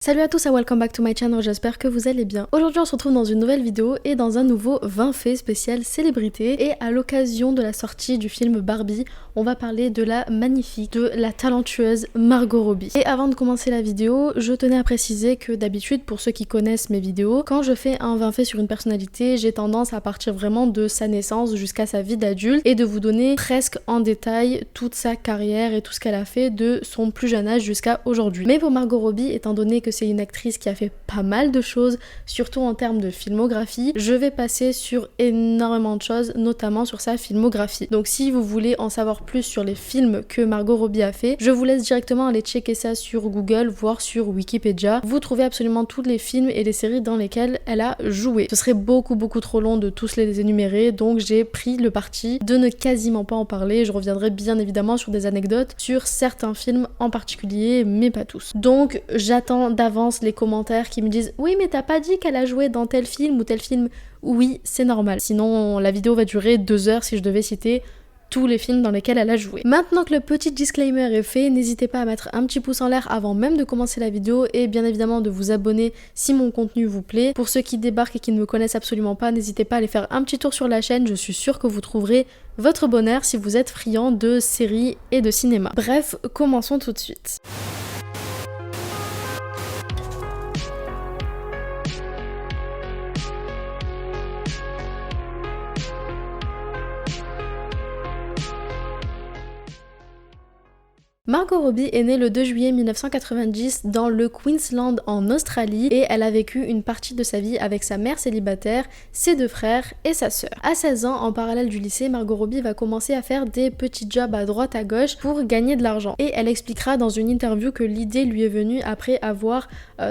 Salut à tous et welcome back to my channel, j'espère que vous allez bien. Aujourd'hui on se retrouve dans une nouvelle vidéo et dans un nouveau 20 faits spécial célébrité. Et à l'occasion de la sortie du film Barbie, on va parler de la magnifique, de la talentueuse Margot Robbie. Et avant de commencer la vidéo, je tenais à préciser que d'habitude, pour ceux qui connaissent mes vidéos, quand je fais un 20 faits sur une personnalité, j'ai tendance à partir vraiment de sa naissance jusqu'à sa vie d'adulte et de vous donner presque en détail toute sa carrière et tout ce qu'elle a fait de son plus jeune âge jusqu'à aujourd'hui. Mais pour Margot Robbie, étant donné que c'est une actrice qui a fait pas mal de choses, surtout en termes de filmographie, je vais passer sur énormément de choses, notamment sur sa filmographie. Donc si vous voulez en savoir plus sur les films que Margot Robbie a fait, je vous laisse directement aller checker ça sur Google, voire sur Wikipédia. Vous trouvez absolument tous les films et les séries dans lesquelles elle a joué. Ce serait beaucoup trop long de tous les énumérer, donc j'ai pris le parti de ne quasiment pas en parler. Je reviendrai bien évidemment sur des anecdotes sur certains films en particulier, mais pas tous. Donc j'attends d'avance les commentaires qui me disent oui mais t'as pas dit qu'elle a joué dans tel film ou tel film. Oui, c'est normal, sinon la vidéo va durer 2 heures si je devais citer tous les films dans lesquels elle a joué. Maintenant que le petit disclaimer est fait, n'hésitez pas à mettre un petit pouce en l'air avant même de commencer la vidéo et bien évidemment de vous abonner si mon contenu vous plaît. Pour ceux qui débarquent et qui ne me connaissent absolument pas, n'hésitez pas à aller faire un petit tour sur la chaîne, je suis sûre que vous trouverez votre bonheur si vous êtes friand de séries et de cinéma. Bref, commençons tout de suite. Margot Robbie est née le 2 juillet 1990 dans le Queensland en Australie et elle a vécu une partie de sa vie avec sa mère célibataire, ses 2 frères et sa sœur. À 16 ans, en parallèle du lycée, Margot Robbie va commencer à faire des petits jobs à droite à gauche pour gagner de l'argent. Et elle expliquera dans une interview que l'idée lui est venue après avoir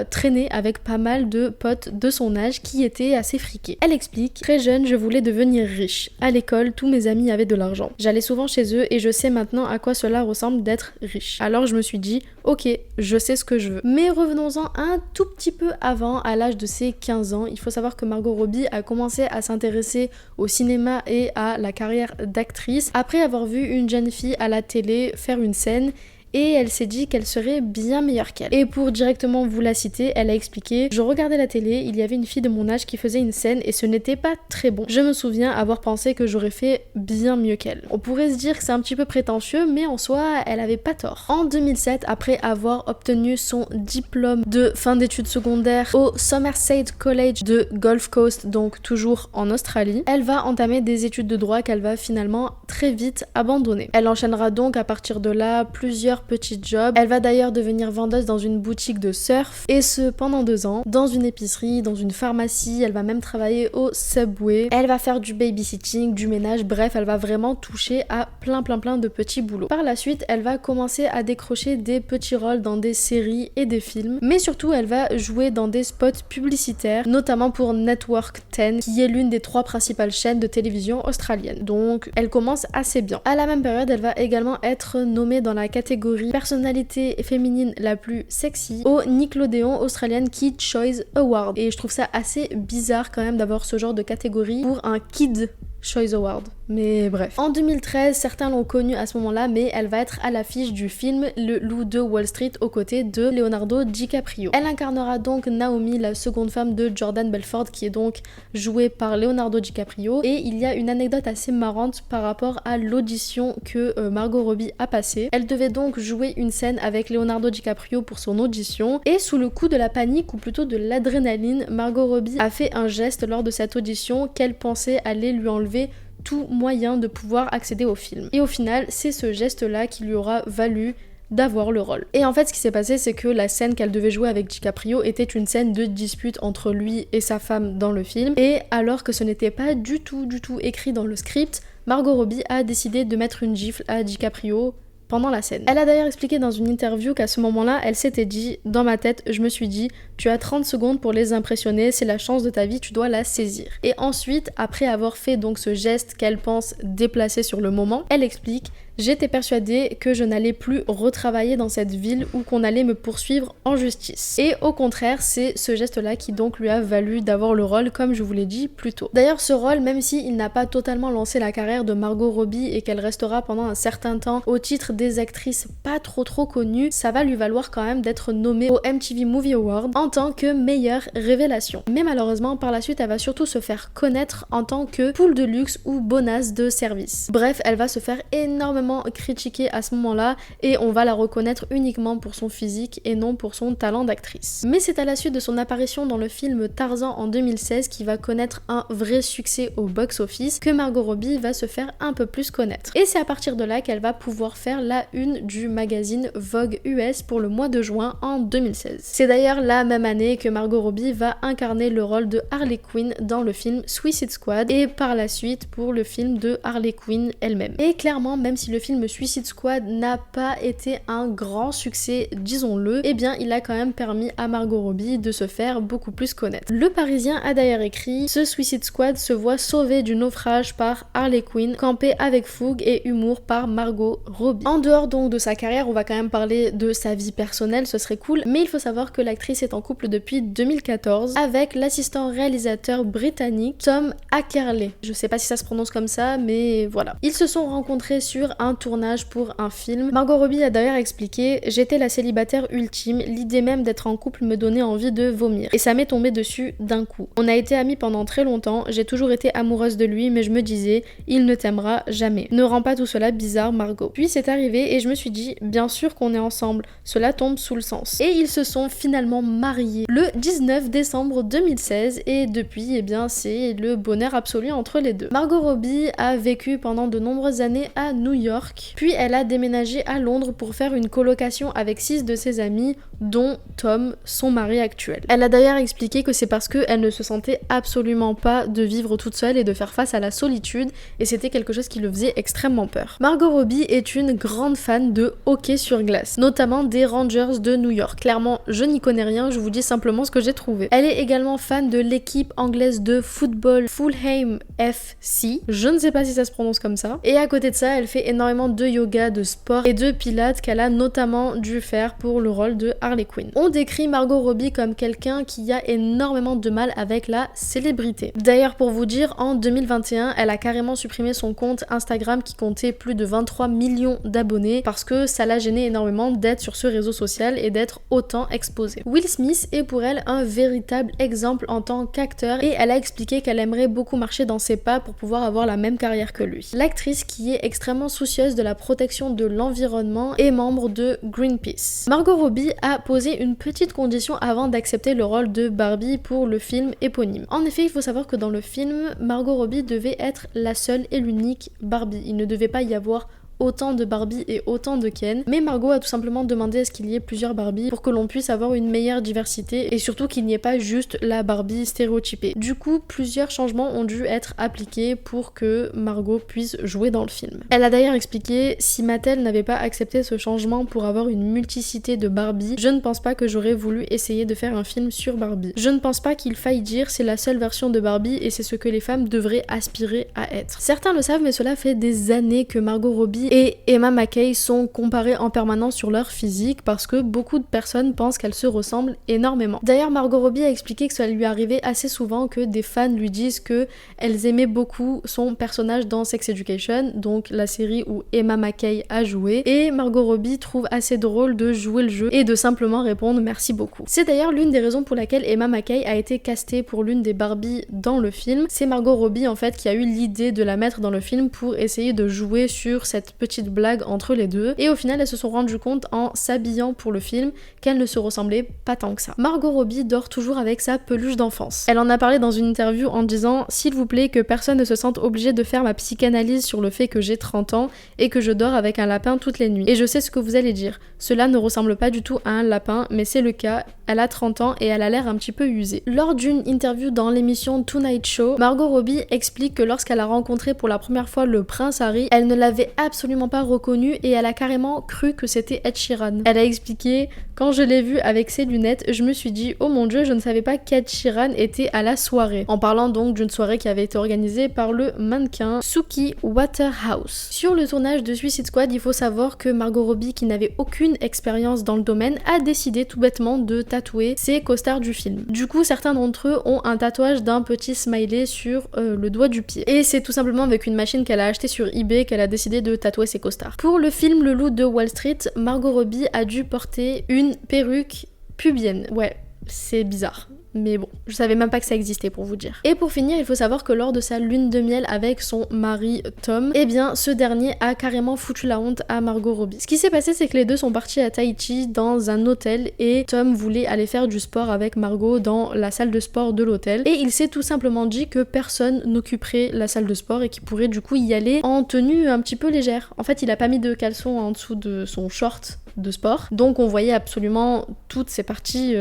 traîné avec pas mal de potes de son âge qui étaient assez friqués. Elle explique: très jeune, je voulais devenir riche. À l'école, tous mes amis avaient de l'argent. J'allais souvent chez eux et je sais maintenant à quoi cela ressemble d'être riche. Alors je me suis dit, ok, je sais ce que je veux. Mais revenons-en un tout petit peu avant, à l'âge de ses 15 ans. Il faut savoir que Margot Robbie a commencé à s'intéresser au cinéma et à la carrière d'actrice après avoir vu une jeune fille à la télé faire une scène. Et elle s'est dit qu'elle serait bien meilleure qu'elle. Et pour directement vous la citer, elle a expliqué: je regardais la télé, il y avait une fille de mon âge qui faisait une scène et ce n'était pas très bon. Je me souviens avoir pensé que j'aurais fait bien mieux qu'elle. On pourrait se dire que c'est un petit peu prétentieux, mais en soi, elle avait pas tort. En 2007, après avoir obtenu son diplôme de fin d'études secondaires au Somerset College de Gulf Coast, donc toujours en Australie, elle va entamer des études de droit qu'elle va finalement très vite abandonner. Elle enchaînera donc à partir de là plusieurs petits jobs. Elle va d'ailleurs devenir vendeuse dans une boutique de surf et ce pendant 2 ans, dans une épicerie, dans une pharmacie. Elle va même travailler au Subway. Elle va faire du babysitting, du ménage, bref, elle va vraiment toucher à plein de petits boulots. Par la suite, elle va commencer à décrocher des petits rôles dans des séries et des films, mais surtout elle va jouer dans des spots publicitaires, notamment pour Network 10, qui est l'une des 3 principales chaînes de télévision australiennes. Donc elle commence assez bien. À la même période, elle va également être nommée dans la catégorie personnalité féminine la plus sexy au Nickelodeon Australian Kid Choice Award. Et je trouve ça assez bizarre quand même d'avoir ce genre de catégorie pour un Kid Choice Award. Mais bref. En 2013, certains l'ont connue à ce moment-là, mais elle va être à l'affiche du film Le Loup de Wall Street aux côtés de Leonardo DiCaprio. Elle incarnera donc Naomi, la seconde femme de Jordan Belfort, qui est donc jouée par Leonardo DiCaprio. Et il y a une anecdote assez marrante par rapport à l'audition que Margot Robbie a passée. Elle devait donc jouer une scène avec Leonardo DiCaprio pour son audition, et sous le coup de la panique, ou plutôt de l'adrénaline, Margot Robbie a fait un geste lors de cette audition qu'elle pensait aller lui enlever tout moyen de pouvoir accéder au film. Et au final, c'est ce geste-là qui lui aura valu d'avoir le rôle. Et en fait, ce qui s'est passé, c'est que la scène qu'elle devait jouer avec DiCaprio était une scène de dispute entre lui et sa femme dans le film. Et alors que ce n'était pas du tout écrit dans le script, Margot Robbie a décidé de mettre une gifle à DiCaprio pendant la scène. Elle a d'ailleurs expliqué dans une interview qu'à ce moment-là, elle s'était dit: dans ma tête, je me suis dit, tu as 30 secondes pour les impressionner, c'est la chance de ta vie, tu dois la saisir. Et ensuite, après avoir fait donc ce geste qu'elle pense déplacé sur le moment, elle explique: J'étais persuadée que je n'allais plus retravailler dans cette ville ou qu'on allait me poursuivre en justice. Et au contraire, c'est ce geste-là qui donc lui a valu d'avoir le rôle, comme je vous l'ai dit plus tôt. D'ailleurs, ce rôle, même s'il n'a pas totalement lancé la carrière de Margot Robbie et qu'elle restera pendant un certain temps au titre des actrices pas trop connues, ça va lui valoir quand même d'être nommée au MTV Movie Award en tant que meilleure révélation. Mais malheureusement, par la suite, elle va surtout se faire connaître en tant que poule de luxe ou bonasse de service. Bref, elle va se faire énormément critiquer à ce moment-là et on va la reconnaître uniquement pour son physique et non pour son talent d'actrice. Mais c'est à la suite de son apparition dans le film Tarzan en 2016 qui va connaître un vrai succès au box-office que Margot Robbie va se faire un peu plus connaître. Et c'est à partir de là qu'elle va pouvoir faire la une du magazine Vogue US pour le mois de juin en 2016. C'est d'ailleurs la même année que Margot Robbie va incarner le rôle de Harley Quinn dans le film Suicide Squad et par la suite pour le film de Harley Quinn elle-même. Et clairement, même si le film Suicide Squad n'a pas été un grand succès, disons-le, eh bien il a quand même permis à Margot Robbie de se faire beaucoup plus connaître. Le Parisien a d'ailleurs écrit: ce Suicide Squad se voit sauvé du naufrage par Harley Quinn, campé avec fougue et humour par Margot Robbie. En dehors donc de sa carrière, on va quand même parler de sa vie personnelle, ce serait cool, mais il faut savoir que l'actrice est en couple depuis 2014 avec l'assistant réalisateur britannique Tom Ackerley. Je sais pas si ça se prononce comme ça, mais voilà. Ils se sont rencontrés sur un tournage pour un film. Margot Robbie a d'ailleurs expliqué: j'étais la célibataire ultime, l'idée même d'être en couple me donnait envie de vomir. Et ça m'est tombé dessus d'un coup. On a été amis pendant très longtemps, j'ai toujours été amoureuse de lui, mais je me disais, il ne t'aimera jamais. Ne rends pas tout cela bizarre, Margot. Puis c'est arrivé et je me suis dit, bien sûr qu'on est ensemble, cela tombe sous le sens. Et ils se sont finalement mariés le 19 décembre 2016 et depuis, eh bien, c'est le bonheur absolu entre les deux. Margot Robbie a vécu pendant de nombreuses années à New York, puis elle a déménagé à Londres pour faire une colocation avec 6 de ses amis, dont Tom, son mari actuel. Elle a d'ailleurs expliqué que c'est parce qu'elle ne se sentait absolument pas de vivre toute seule et de faire face à la solitude, et c'était quelque chose qui le faisait extrêmement peur. Margot Robbie est une grande fan de hockey sur glace, notamment des Rangers de New York. Clairement, je n'y connais rien, je vous dis simplement ce que j'ai trouvé. Elle est également fan de l'équipe anglaise de football Fulham FC, je ne sais pas si ça se prononce comme ça, et à côté de ça, elle fait énormément de yoga, de sport et de pilates qu'elle a notamment dû faire pour le rôle de Harley Quinn. On décrit Margot Robbie comme quelqu'un qui a énormément de mal avec la célébrité. D'ailleurs, pour vous dire, en 2021, elle a carrément supprimé son compte Instagram qui comptait plus de 23 millions d'abonnés parce que ça l'a gêné énormément d'être sur ce réseau social et d'être autant exposée. Will Smith est pour elle un véritable exemple en tant qu'acteur et elle a expliqué qu'elle aimerait beaucoup marcher dans ses pas pour pouvoir avoir la même carrière que lui. L'actrice, qui est extrêmement soucieuse de la protection de l'environnement, est membre de Greenpeace. Margot Robbie a posé une petite condition avant d'accepter le rôle de Barbie pour le film éponyme. En effet, il faut savoir que dans le film, Margot Robbie devait être la seule et l'unique Barbie. Il ne devait pas y avoir autant de Barbie et autant de Ken, mais Margot a tout simplement demandé à ce qu'il y ait plusieurs Barbie pour que l'on puisse avoir une meilleure diversité et surtout qu'il n'y ait pas juste la Barbie stéréotypée. Du coup, plusieurs changements ont dû être appliqués pour que Margot puisse jouer dans le film. Elle a d'ailleurs expliqué: si Mattel n'avait pas accepté ce changement pour avoir une multiplicité de Barbie, je ne pense pas que j'aurais voulu essayer de faire un film sur Barbie. Je ne pense pas qu'il faille dire c'est la seule version de Barbie et c'est ce que les femmes devraient aspirer à être. Certains le savent, mais cela fait des années que Margot Robbie et Emma Mackey sont comparées en permanence sur leur physique parce que beaucoup de personnes pensent qu'elles se ressemblent énormément. D'ailleurs, Margot Robbie a expliqué que ça lui arrivait assez souvent que des fans lui disent que elles aimaient beaucoup son personnage dans Sex Education, donc la série où Emma Mackey a joué, et Margot Robbie trouve assez drôle de jouer le jeu et de simplement répondre merci beaucoup. C'est d'ailleurs l'une des raisons pour laquelle Emma Mackey a été castée pour l'une des Barbie dans le film. C'est Margot Robbie en fait qui a eu l'idée de la mettre dans le film pour essayer de jouer sur cette petite blague entre les deux, et au final elles se sont rendues compte en s'habillant pour le film qu'elles ne se ressemblaient pas tant que ça. Margot Robbie dort toujours avec sa peluche d'enfance. Elle en a parlé dans une interview en disant: s'il vous plaît, que personne ne se sente obligé de faire ma psychanalyse sur le fait que j'ai 30 ans et que je dors avec un lapin toutes les nuits. Et je sais ce que vous allez dire, cela ne ressemble pas du tout à un lapin, mais c'est le cas, elle a 30 ans et elle a l'air un petit peu usée. Lors d'une interview dans l'émission Tonight Show, Margot Robbie explique que lorsqu'elle a rencontré pour la première fois le prince Harry, elle ne l'avait absolument pas reconnu et elle a carrément cru que c'était Ed Sheeran. Elle a expliqué: quand je l'ai vu avec ses lunettes, je me suis dit oh mon dieu, je ne savais pas qu'Ed Sheeran était à la soirée. En parlant donc d'une soirée qui avait été organisée par le mannequin Suki Waterhouse. Sur le tournage de Suicide Squad, il faut savoir que Margot Robbie, qui n'avait aucune expérience dans le domaine, a décidé tout bêtement de tatouer ses costards du film. Du coup, certains d'entre eux ont un tatouage d'un petit smiley sur le doigt du pied. Et c'est tout simplement avec une machine qu'elle a achetée sur eBay qu'elle a décidé de tatouer ses costards. Pour le film Le Loup de Wall Street, Margot Robbie a dû porter une perruque pubienne. Ouais, c'est bizarre. Mais bon, je savais même pas que ça existait pour vous dire. Et pour finir, il faut savoir que lors de sa lune de miel avec son mari Tom, eh bien ce dernier a carrément foutu la honte à Margot Robbie. Ce qui s'est passé, c'est que les deux sont partis à Tahiti dans un hôtel et Tom voulait aller faire du sport avec Margot dans la salle de sport de l'hôtel et il s'est tout simplement dit que personne n'occuperait la salle de sport et qu'il pourrait du coup y aller en tenue un petit peu légère. En fait, il a pas mis de caleçon en dessous de son short de sport, donc on voyait absolument toutes ses parties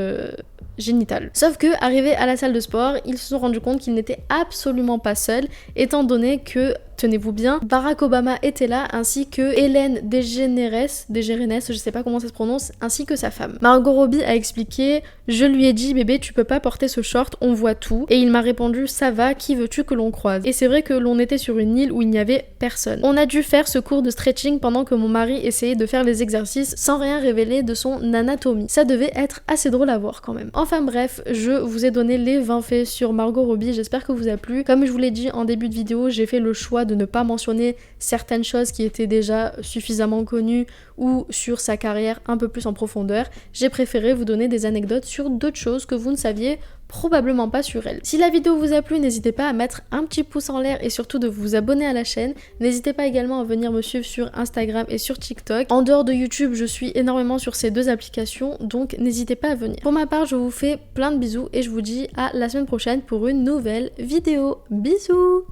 génitales. Sauf que, arrivé à la salle de sport, ils se sont rendus compte qu'ils n'étaient absolument pas seuls, étant donné que, tenez-vous bien, Barack Obama était là, ainsi que Ellen DeGeneres, je sais pas comment ça se prononce, ainsi que sa femme. Margot Robbie a expliqué: je lui ai dit bébé, tu peux pas porter ce short, on voit tout. Et il m'a répondu: ça va, qui veux-tu que l'on croise? Et c'est vrai que l'on était sur une île où il n'y avait personne. On a dû faire ce cours de stretching pendant que mon mari essayait de faire les exercices sans rien révéler de son anatomie. Ça devait être assez drôle à voir quand même. Enfin bref, je vous ai donné les 20 faits sur Margot Robbie, j'espère que vous a plu. Comme je vous l'ai dit en début de vidéo, j'ai fait le choix de ne pas mentionner certaines choses qui étaient déjà suffisamment connues ou sur sa carrière un peu plus en profondeur. J'ai préféré vous donner des anecdotes sur d'autres choses que vous ne saviez probablement pas sur elle. Si la vidéo vous a plu, n'hésitez pas à mettre un petit pouce en l'air et surtout de vous abonner à la chaîne. N'hésitez pas également à venir me suivre sur Instagram et sur TikTok. En dehors de YouTube, je suis énormément sur ces deux applications, donc n'hésitez pas à venir. Pour ma part, je vous fais plein de bisous et je vous dis à la semaine prochaine pour une nouvelle vidéo. Bisous!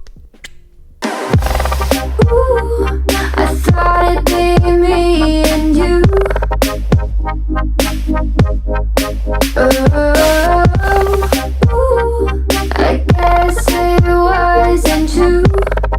Ooh.